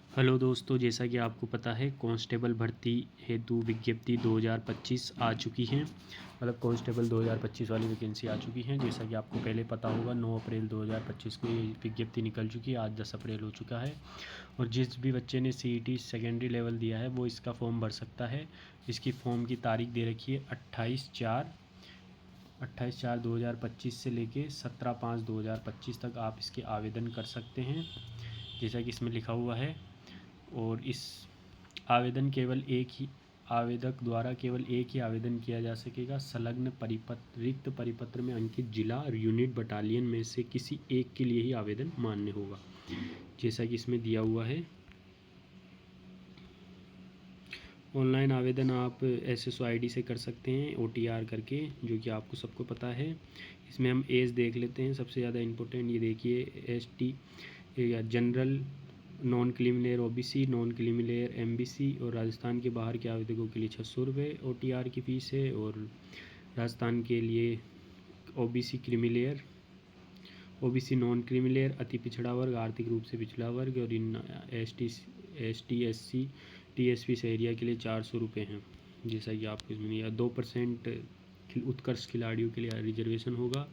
Hello दोस्तों, जैसा कि आपको पता है कांस्टेबल भर्ती हेतु विज्ञप्ति 2025 आ चुकी है। मतलब कांस्टेबल 2025 वाली वैकेंसी आ चुकी है। जैसा कि आपको पहले पता होगा 9 अप्रैल 2025 को ये विज्ञप्ति निकल चुकी है। आज 10 अप्रैल हो चुका है। और जिस भी बच्चे ने CET सेकेंडरी लेवल दिया है वो इसका फॉर्म भर सकता है। इसकी फॉर्म की तारीख दे रखी है 28/4/2025 से लेके 17/5/2025 तक आप इसके आवेदन कर सकते हैं, जैसा कि इसमें लिखा हुआ है। और इस आवेदन केवल एक ही आवेदक द्वारा केवल एक ही आवेदन किया जा सकेगा। संलग्न परिपत्र रिक्त परिपत्र में अंकित जिला और यूनिट बटालियन में से किसी एक के लिए ही आवेदन मान्य होगा, जैसा कि इसमें दिया हुआ है। ऑनलाइन आवेदन आप SSO ID से कर सकते हैं OTR करके, जो कि आपको सबको पता है। इसमें हम एज देख लेते हैं। सबसे ज़्यादा इम्पोर्टेंट ये देखिए, ST या general, non creamy layer OBC, non creamy layer MBC और राजस्थान के बाहर के आवेदकों के लिए 600 रुपये OTR की फ़ीस है। और राजस्थान के लिए OBC creamy layer, OBC non creamy layer, अति पिछड़ा वर्ग, आर्थिक रूप से पिछड़ा वर्ग और इन ST SC TSP एरिया के लिए 400 रुपये हैं, जैसा कि आपको इसमें दिया। 2% उत्कर्ष खिलाड़ियों के लिए रिजर्वेशन होगा।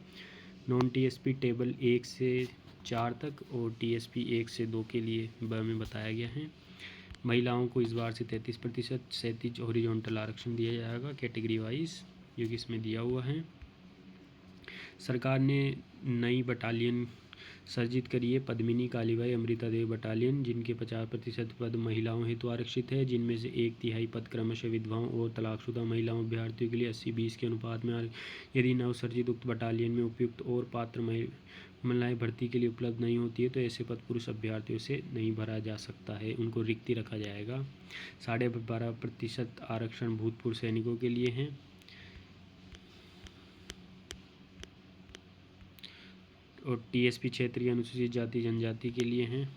नॉन TSP टेबल 1 से 4 तक और TSP 1 से 2 के लिए में बताया गया है। महिलाओं को इस बार से 33% क्षैतिज हॉरिजॉन्टल आरक्षण दिया जाएगा कैटेगरी वाइज, जो कि इसमें दिया हुआ है। सरकार ने नई बटालियन सर्जित करी है, पद्मिनी, कालीबाई, अमृता देवी बटालियन, जिनके 50% पद महिलाओं हेतु आरक्षित है, जिनमें से 1/3 पद क्रमशः विधवाओं और तलाकशुदा महिलाओं अभ्यर्थियों के लिए 80-20 के अनुपात में। यदि नवसर्जित उक्त बटालियन में उपयुक्त और पात्र महिलाएं भर्ती के लिए उपलब्ध नहीं होती है तो ऐसे पद पुरुष अभ्यर्थियों से नहीं भरा जा सकता है, उनको रिक्ति रखा जाएगा। 12.5% आरक्षण भूतपूर्व सैनिकों के लिए हैं। और TSP क्षेत्रीय अनुसूचित जाति जनजाति के लिए हैं।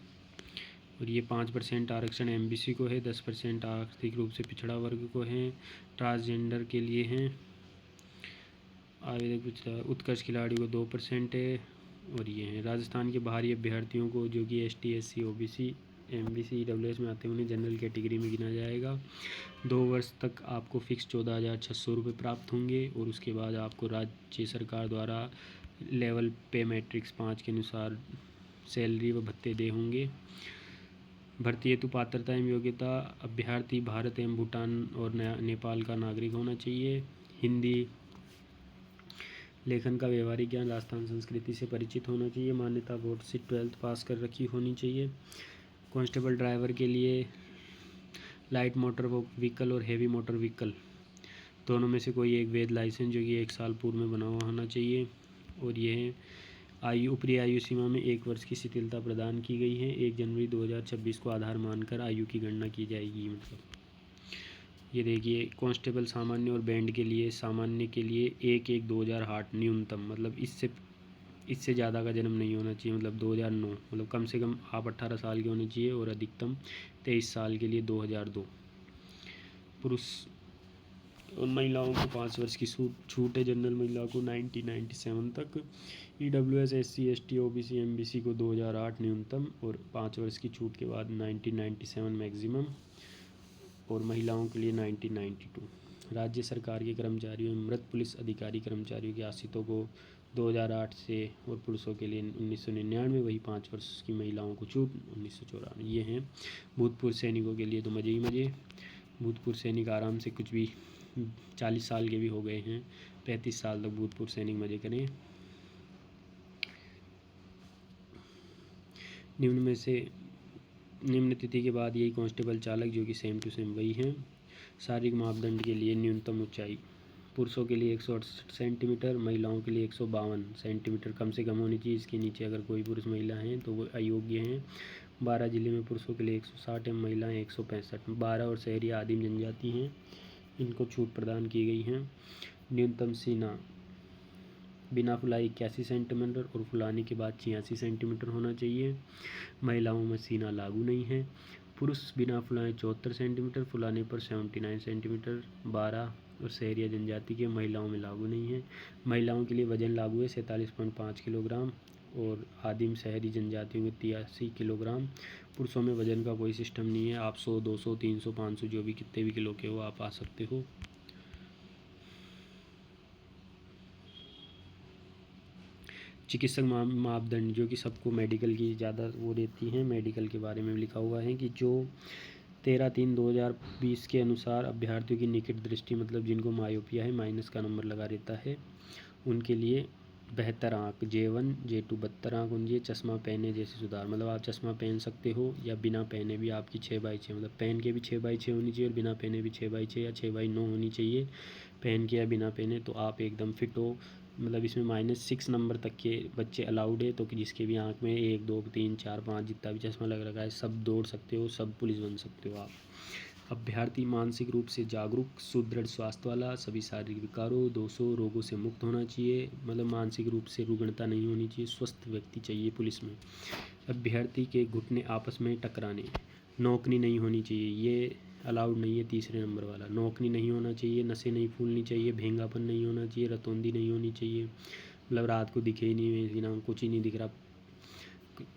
और ये 5% आरक्षण MBC को है, 10% आर्थिक रूप से पिछड़ा वर्ग को है, ट्रांसजेंडर के लिए हैं। आवेदक पिछड़ा उत्कर्ष खिलाड़ियों को 2% है। और ये हैं राजस्थान के बाहरी अभ्यर्थियों को, जो कि ST SC OBC MBC EWS में आते हैं, उन्हें जनरल कैटेगरी में गिना जाएगा। 2 वर्ष तक आपको फिक्स 14,600 रुपये प्राप्त होंगे। और उसके बाद आपको राज्य सरकार द्वारा लेवल पे मैट्रिक्स 5 के अनुसार सैलरी व भत्ते दे होंगे। भर्ती हेतु पात्रता एवं योग्यता: अभ्यर्थी भारत एवं भूटान और नेपाल का नागरिक होना चाहिए। हिंदी, लेखन का व्यवहारिक ज्ञान, राजस्थान संस्कृति से परिचित होना चाहिए। मान्यता बोर्ड से 12th पास कर रखी होनी चाहिए। कांस्टेबल ड्राइवर के लिए लाइट मोटर व्हीकल और हेवी मोटर व्हीकल दोनों में से कोई एक वैध लाइसेंस जो कि 1 साल पूर्व में बना हुआ होना चाहिए। और यह ऊपरी आयु सीमा में 1 वर्ष की शिथिलता प्रदान की गई है। 1 जनवरी 2026 को आधार मानकर आयु की गणना की जाएगी। मतलब ये देखिए, कांस्टेबल सामान्य और बैंड के लिए, सामान्य के लिए 1/1/2008 न्यूनतम, मतलब इससे ज़्यादा का जन्म नहीं होना चाहिए। मतलब 2009, मतलब कम से कम आप 18 साल के होने चाहिए। और अधिकतम 23 साल के लिए 2002। पुरुष और महिलाओं को 5 वर्ष की छूट है। जनरल महिला को 1997 तक। EWS SC ST OBC MBC को 2008 न्यूनतम और 5 वर्ष की छूट के बाद 1997 मैक्सिमम। और महिलाओं के लिए 1992। राज्य सरकार के कर्मचारियों एवं मृत पुलिस अधिकारी कर्मचारियों के आश्रितों को 2008 से, और पुरुषों के लिए 1999, वही 5 वर्ष की महिलाओं को छूट 1994। ये हैं भूतपूर्व सैनिकों के लिए तो मज़े ही मज़े। भूतपूर्व सैनिक आराम से कुछ भी 40 साल के भी हो गए हैं, 35 साल तक भूतपूर्व सैनिक मज़े करें। निम्न तिथि के बाद यही कांस्टेबल चालक, जो कि सेम टू सेम वही हैं। शारीरिक मापदंड के लिए न्यूनतम ऊंचाई पुरुषों के लिए 168 सेंटीमीटर, महिलाओं के लिए 152 सेंटीमीटर कम से कम होनी चाहिए। इसके नीचे अगर कोई पुरुष महिला हैं तो वो अयोग्य हैं। 12 जिले में पुरुषों के लिए 160 एवं महिलाएँ 165। 12 और शहरी आदिम जनजाति हैं, इनको छूट प्रदान की गई हैं। न्यूनतम सीना बिना फुलाई 81 सेंटीमीटर और फुलाने के बाद 86 सेंटीमीटर होना चाहिए। महिलाओं में सीना लागू नहीं है। पुरुष बिना फुलाए 74 सेंटीमीटर, फुलाने पर 79 सेंटीमीटर। 12 और शहरी जनजाति के महिलाओं में लागू नहीं है। महिलाओं के लिए वजन लागू है 47.5 किलोग्राम। और आदिम शहरी जनजातियों को 83 किलोग्राम। पुरुषों में वजन का कोई सिस्टम नहीं है, आप 100, 200, 300, 500 जो भी कितने भी किलो के हो आप आ सकते हो। चिकित्सक मापदंड जो कि सबको मेडिकल की ज़्यादा वो रहती हैं, मेडिकल के बारे में लिखा हुआ है कि जो 13/3/2020 के अनुसार अभ्यर्थियों की निकट दृष्टि मतलब जिनको मायोपिया है माइनस का नंबर लगा रहता है उनके लिए 72 आँख, J1 J2 72 आँख होनी चाहिए। चश्मा पहने जैसे सुधार मतलब आप चश्मा पहन सकते हो या बिना पहने भी आपकी 6/6 मतलब पहन के भी 6/6 होनी चाहिए और बिना पहने भी 6/6 या 6/9 होनी चाहिए। पहन के या बिना पहने तो आप एकदम फिट हो। मतलब इसमें -6 नंबर तक के बच्चे अलाउड है, तो कि जिसके भी आँख में 1 2 3 4 5 जितना भी चश्मा लग रखा है सब दौड़ सकते हो, सब पुलिस बन सकते हो आप। अभ्यर्थी मानसिक रूप से जागरूक, सुदृढ़ स्वास्थ्य वाला, सभी शारीरिक विकारों, दोषों, रोगों से मुक्त होना चाहिए। मतलब मानसिक रूप से रुग्णता नहीं होनी चाहिए, स्वस्थ व्यक्ति चाहिए पुलिस में। अभ्यर्थी के घुटने आपस में टकराने, नौकनी नहीं होनी चाहिए, ये अलाउड नहीं है। तीसरे नंबर वाला नौकनी नहीं होना चाहिए, नसें नहीं फूलनी चाहिए, भेंगापन नहीं होना चाहिए, रतौंधी नहीं होनी चाहिए, मतलब रात को दिखे ही नहीं, बिना कुछ ही नहीं दिख रहा।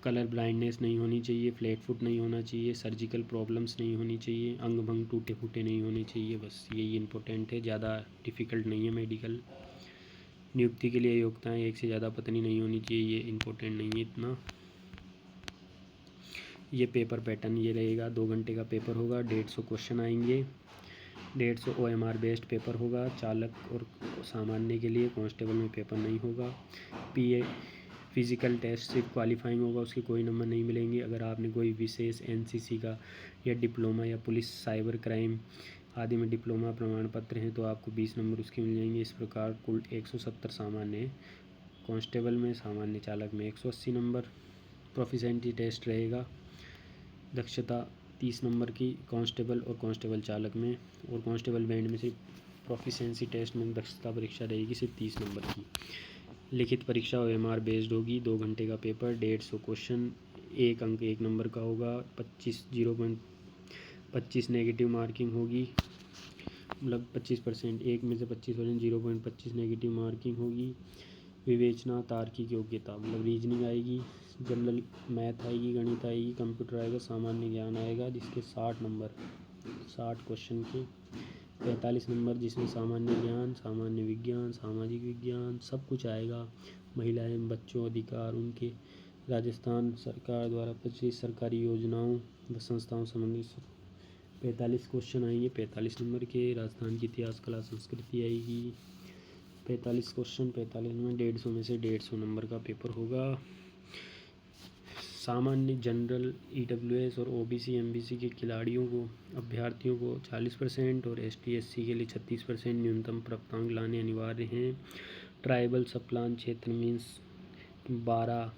कलर ब्लाइंडनेस नहीं होनी चाहिए, फ्लैट फुट नहीं होना चाहिए, सर्जिकल प्रॉब्लम्स नहीं होनी चाहिए, अंग भंग टूटे फूटे नहीं होने चाहिए। बस यही इंपॉर्टेंट है, ज़्यादा डिफ़िकल्ट नहीं है मेडिकल। नियुक्ति के लिए योग्यताएं एक से ज़्यादा पत्नी नहीं होनी चाहिए, ये इंपॉर्टेंट नहीं है इतना। ये पेपर पैटर्न ये रहेगा, 2 घंटे का पेपर होगा, 150 क्वेश्चन आएंगे, 150 OMR बेस्ड पेपर होगा। चालक और सामान्य के लिए, कांस्टेबल में पेपर नहीं होगा। PA फिज़िकल टेस्ट सिर्फ क्वालिफाइंग होगा, उसके कोई नंबर नहीं मिलेंगे। अगर आपने कोई विशेष NCC का या डिप्लोमा या पुलिस साइबर क्राइम आदि में डिप्लोमा प्रमाण पत्र हैं तो आपको 20 नंबर उसके मिल जाएंगे। इस प्रकार कुल 170 सामान्य है। कांस्टेबल में सामान्य चालक में 180 नंबर प्रोफिशेंसी टेस्ट रहेगा, दक्षता 30 नंबर की कांस्टेबल और कांस्टेबल चालक में, और कांस्टेबल बैंड में सिर्फ प्रोफिशेंसी टेस्ट में दक्षता परीक्षा रहेगी सिर्फ 30 नंबर की। लिखित परीक्षा OMR बेस्ड होगी, 2 घंटे का पेपर, 150 क्वेश्चन, 1 अंक 1 नंबर का होगा, 0.25 नेगेटिव मार्किंग होगी, मतलब 25%, 1 में से 25%, 0.25 नेगेटिव मार्किंग होगी। विवेचना, तार्किक योग्यता मतलब रीजनिंग आएगी, जनरल मैथ आएगी, गणित आएगी, कंप्यूटर आएगा, सामान्य ज्ञान आएगा, जिसके 60 नंबर 60 क्वेश्चन के 45 नंबर, जिसमें सामान्य ज्ञान, सामान्य विज्ञान, सामाजिक विज्ञान सब कुछ आएगा। महिलाएं बच्चों अधिकार उनके, राजस्थान सरकार द्वारा प्रचलित सरकारी योजनाओं व संस्थाओं संबंधित 45 क्वेश्चन आएंगे 45 नंबर के। राजस्थान की इतिहास कला संस्कृति आएगी 45 क्वेश्चन 45 में, 150 में से 150 नंबर का पेपर होगा। सामान्य, जनरल, EWS और OBC MBC के खिलाड़ियों को, अभ्यर्थियों को 40% और ST SC के लिए 36% न्यूनतम प्राप्तांक लाने अनिवार्य हैं। ट्राइबल सब प्लान क्षेत्र मीन्स 12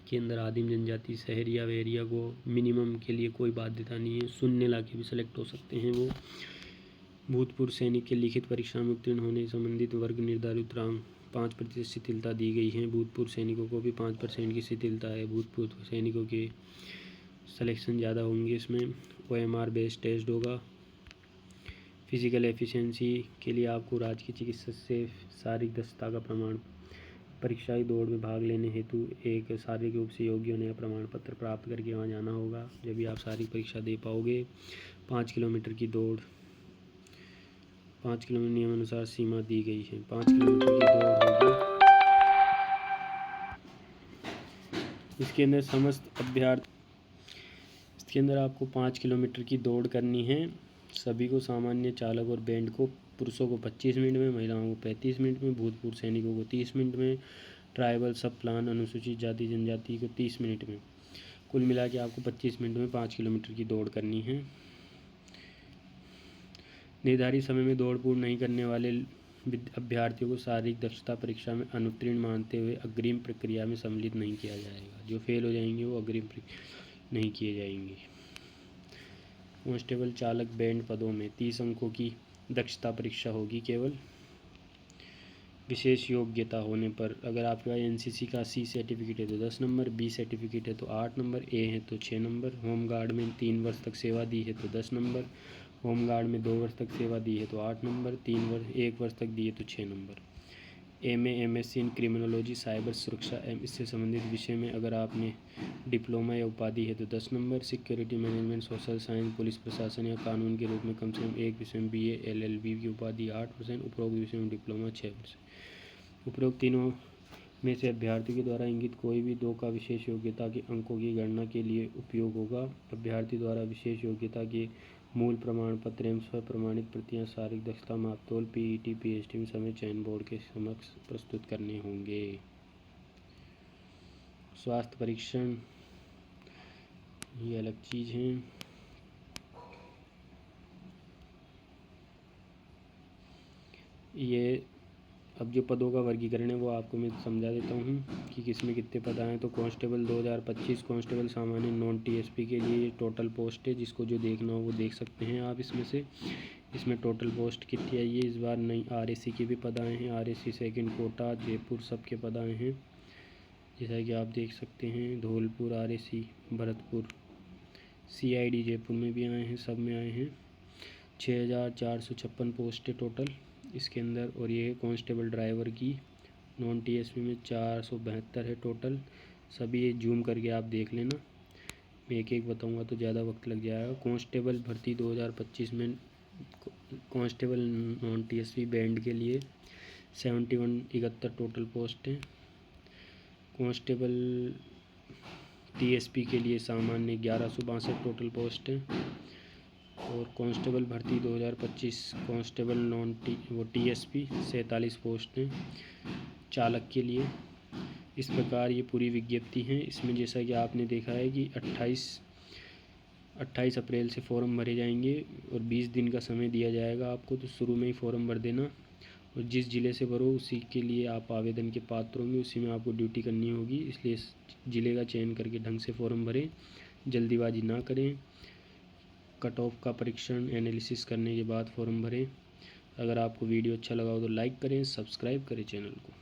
के अंदर आदिम जनजाति शहर या एरिया को मिनिमम के लिए कोई बाध्यता नहीं है, शून्य लाके भी सेलेक्ट हो सकते हैं वो। भूतपूर्व सैनिक के लिखित परीक्षा में उत्तीर्ण होने संबंधित वर्ग निर्धारित रैंक 5% शिथिलता दी गई है। भूतपूर्व सैनिकों को भी 5% की शिथिलता है। भूतपूर्व सैनिकों के सिलेक्शन ज़्यादा होंगे इसमें। OMR बेस्ड टेस्ट होगा। फिजिकल एफिशिएंसी के लिए आपको राज्य की चिकित्सक से शारीरिक दक्षता का प्रमाण, परीक्षाई दौड़ में भाग लेने हेतु एक शारीरिक रूप से योग्य होने का प्रमाण पत्र प्राप्त करके वहाँ जाना होगा, जब भी आप शारीरिक परीक्षा दे पाओगे। 5 किलोमीटर की दौड़, 5 किलोमीटर नियमानुसार सीमा दी गई है, 5 किलोमीटर की दौड़ होगी। इसके अंदर समस्त अभ्यर्थी, इसके अंदर आपको 5 किलोमीटर की दौड़ करनी है सभी को, सामान्य चालक और बैंड को, पुरुषों को 25 मिनट में, महिलाओं को 35 मिनट में, भूतपूर्व सैनिकों को 30 मिनट में, ट्राइबल सब प्लान अनुसूचित जाति जनजाति को 30 मिनट में। कुल मिला के आपको 25 मिनट में 5 किलोमीटर की दौड़ करनी है। निर्धारित समय में दौड़ पूर्ण नहीं करने वाले अभ्यर्थियों को शारीरिक दक्षता परीक्षा में अनुत्तीर्ण मानते हुए अग्रिम प्रक्रिया में सम्मिलित नहीं किया जाएगा। जो फेल हो जाएंगे वो अग्रिम प्रक्रिया नहीं किए जाएंगे। कांस्टेबल चालक बैंड पदों में 30 अंकों की दक्षता परीक्षा होगी केवल। विशेष योग्यता होने पर अगर आपके पास NCC का C सर्टिफिकेट है तो 10 नंबर, B सर्टिफिकेट है तो 8 नंबर, A है तो 6 नंबर, होमगार्ड में 3 वर्ष तक सेवा दी है तो 10 नंबर, होमगार्ड में 2 वर्ष तक सेवा दी है तो 8 नंबर, 1 वर्ष तक दी है तो 6 नंबर। MA MSc इन क्रिमिनोलॉजी साइबर सुरक्षा एवं इससे संबंधित विषय में अगर आपने डिप्लोमा या उपाधि है तो 10 number. Security management, social science, police प्रशासन या कानून के रूप में कम से कम एक विषय में BA LLB की उपाधि 8%। उपरोक्त विषय में डिप्लोमा 6%। उपरोक्त तीनों में से अभ्यर्थी के द्वारा इंगित कोई भी 2 का विशेष योग्यता के अंकों की गणना के लिए उपयोग होगा। अभ्यर्थी द्वारा विशेष योग्यता के मूल प्रमाण पत्र एवं स्व प्रमाणित प्रतियां शारीरिक दक्षता मापतोल PET PhD में समय चयन बोर्ड के समक्ष प्रस्तुत करने होंगे। स्वास्थ्य परीक्षण ये अलग चीज़ है। ये अब जो पदों का वर्गीकरण है वो आपको मैं समझा देता हूँ कि किसमें कितने पद आए। तो कांस्टेबल 2025 कांस्टेबल सामान्य नॉन TSP के लिए टोटल पोस्ट है, जिसको जो देखना हो वो देख सकते हैं आप। इसमें टोटल पोस्ट कितनी आई है। इस बार नई RAC के भी पद आए हैं। RAC सेकंड कोटा जयपुर सबके पद आए हैं, जैसा कि आप देख सकते हैं। धौलपुर RAC, भरतपुर, CID जयपुर में भी आए हैं, सब में आए हैं। 6456 पोस्ट है टोटल इसके अंदर। और ये कांस्टेबल ड्राइवर की नॉन TSP में 472 है टोटल। सभी ये जूम करके आप देख लेना, मैं एक एक बताऊंगा तो ज़्यादा वक्त लग जाएगा। कांस्टेबल भर्ती 2025 में कांस्टेबल नॉन TSP बैंड के लिए 71 टोटल पोस्ट हैं। कांस्टेबल TSP के लिए सामान्य 1162 टोटल पोस्ट हैं। और कांस्टेबल भर्ती 2025 कांस्टेबल नॉन TSP 47 पोस्ट हैं चालक के लिए। इस प्रकार ये पूरी विज्ञप्ति है। इसमें जैसा कि आपने देखा है कि 28 अप्रैल से फॉर्म भरे जाएंगे और 20 दिन का समय दिया जाएगा आपको। तो शुरू में ही फॉर्म भर देना और जिस ज़िले से भरो उसी के लिए आप आवेदन के पात्र होंगे, उसी में आपको ड्यूटी करनी होगी। इसलिए इस ज़िले का चयन करके ढंग से फॉर्म भरें, जल्दीबाजी ना करें। कट ऑफ का परीक्षण एनालिसिस करने के बाद फॉर्म भरें। अगर आपको वीडियो अच्छा लगा हो तो लाइक करें, सब्सक्राइब करें चैनल को।